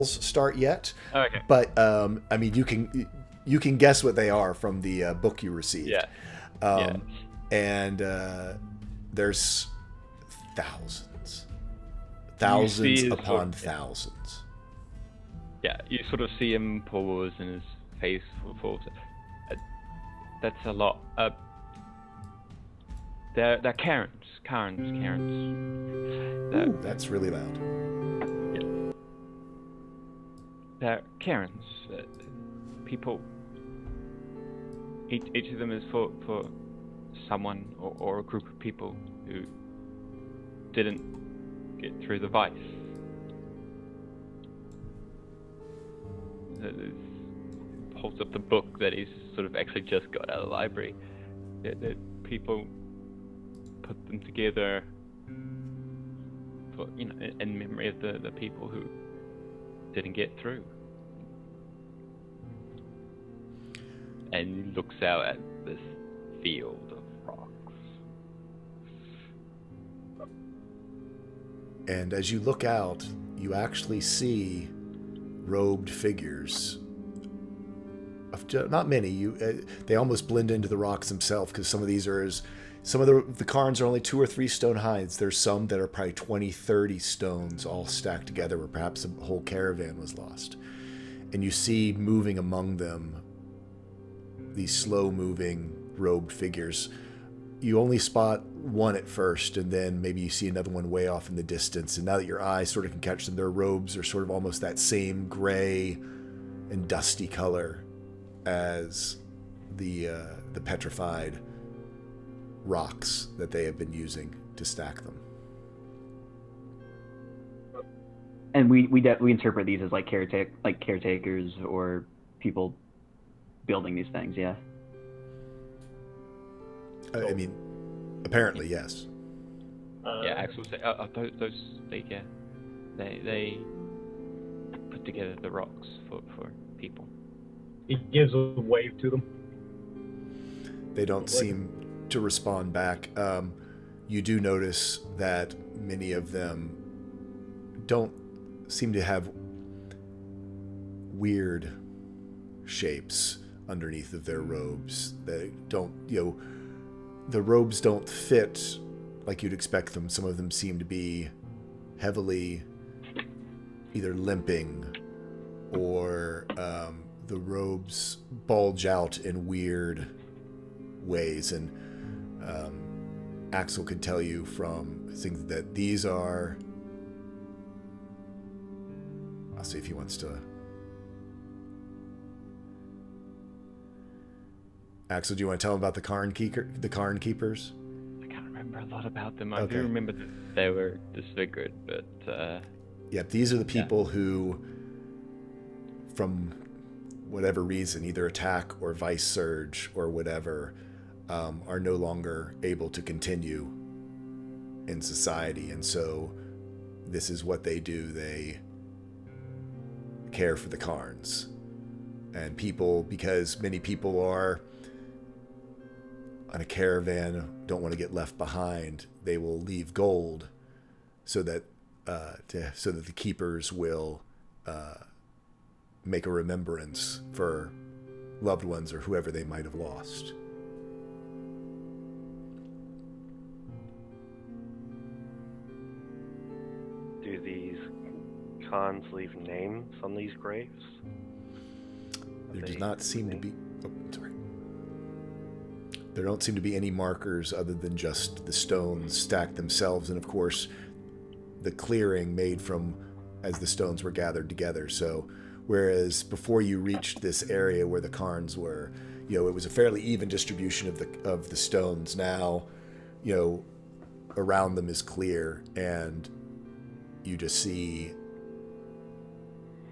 start yet, Oh, okay. but I mean, you can guess what they are from the book you received, Yeah. Yeah. and there's thousands, You thousands see his sort upon thousands. yeah, you sort of see him pause and his face falls. Uh, that's a lot. They're Karens. Ooh, that's really loud. They're Karens. People. Each of them is for someone or a group of people who didn't get through the vice. Holds up the book that he's sort of actually just got out of the library. That people put them together for in memory of the people who didn't get through. And he looks out at this field of rocks. And as you look out, you actually see robed figures. Not many. They almost blend into the rocks themselves because some of these are some of the cairns are only 2 or 3 stone heights. There's some that are probably 20, 30 stones all stacked together, where perhaps a whole caravan was lost. And you see moving among them these slow-moving robed figures. You only spot one at first, and then maybe you see another one way off in the distance. And now that your eyes sort of can catch them, their robes are sort of almost that same gray and dusty color as the petrified rocks that they have been using to stack them. And we interpret these as like caretakers or people building these things, yeah. I mean, apparently, yes. Yeah, Axel said, they put together the rocks for people. He gives a wave to them. They don't seem to respond back. You do notice that many of them don't seem to have weird shapes underneath of their robes. They don't, the robes don't fit like you'd expect them. Some of them seem to be heavily either limping or the robes bulge out in weird ways. And Axel could tell you from things that these are... I'll see if he wants to... Axel, do you want to tell him about the Cairn Keepers? I can't remember a lot about them. I do remember that they were disfigured, but... Yep, these are the people who, from whatever reason, either attack or vice surge or whatever, are no longer able to continue in society. And so this is what they do. They care for the Cairns. And people, because many people are on a caravan, don't want to get left behind, they will leave gold so that the keepers will make a remembrance for loved ones or whoever they might have lost. Do these Khans leave names on these graves? There does not seem to be... Oh, sorry. There don't seem to be any markers other than just the stones stacked themselves, and of course the clearing made from as the stones were gathered together. So whereas before you reached this area where the cairns were, it was a fairly even distribution of the stones. Now, around them is clear, and you just see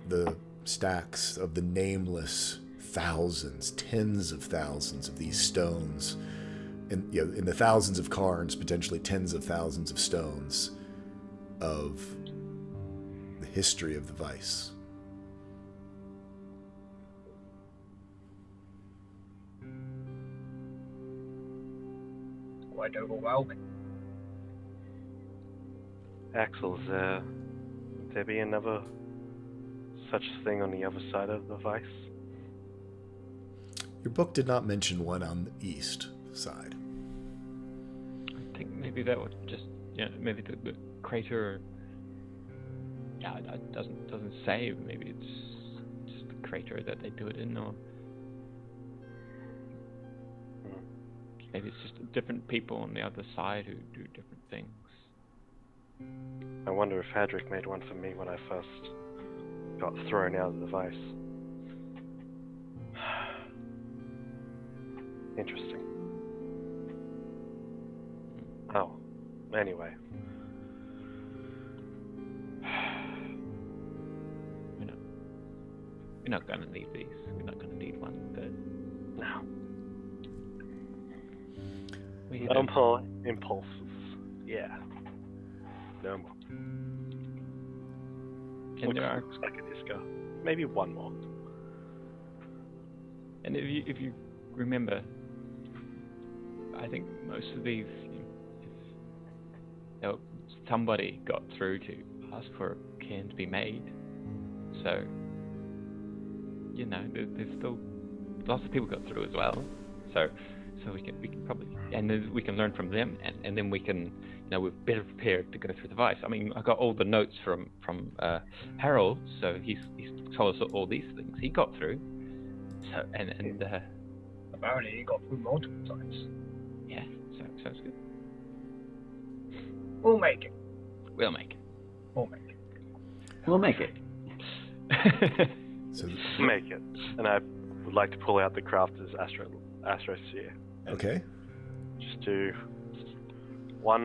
the stacks of the nameless thousands, tens of thousands of these stones, and in the thousands of cairns, potentially tens of thousands of stones of the history of the vice. Quite overwhelming. Axel, would there be another such a thing on the other side of the vice? Your book did not mention one on the east side. I think maybe that was just, maybe the crater. Yeah, it doesn't say. Maybe it's just the crater that they do it in, or maybe it's just different people on the other side who do different things. I wonder if Hadrick made one for me when I first got thrown out of the vice. Interesting. Oh, anyway. We're not gonna need these. We're not gonna need one. But No. we No more impulses. Yeah. No more. and there are, Looks like a disco. Maybe one more. and if you remember, I think most of these, if somebody got through to ask for a can to be made, so there's still lots of people got through as well. So we can probably, and then we can learn from them, and then we can, we're better prepared to go through the vice. I mean, I got all the notes from Harold, so he's told us all these things he got through. So and Apparently he got through multiple times. yeah, so it's good. We'll make it. We'll make it. We'll make it. We'll make it. So, Make it. And I would like to pull out the Crafter's Astrosphere. okay. Just do one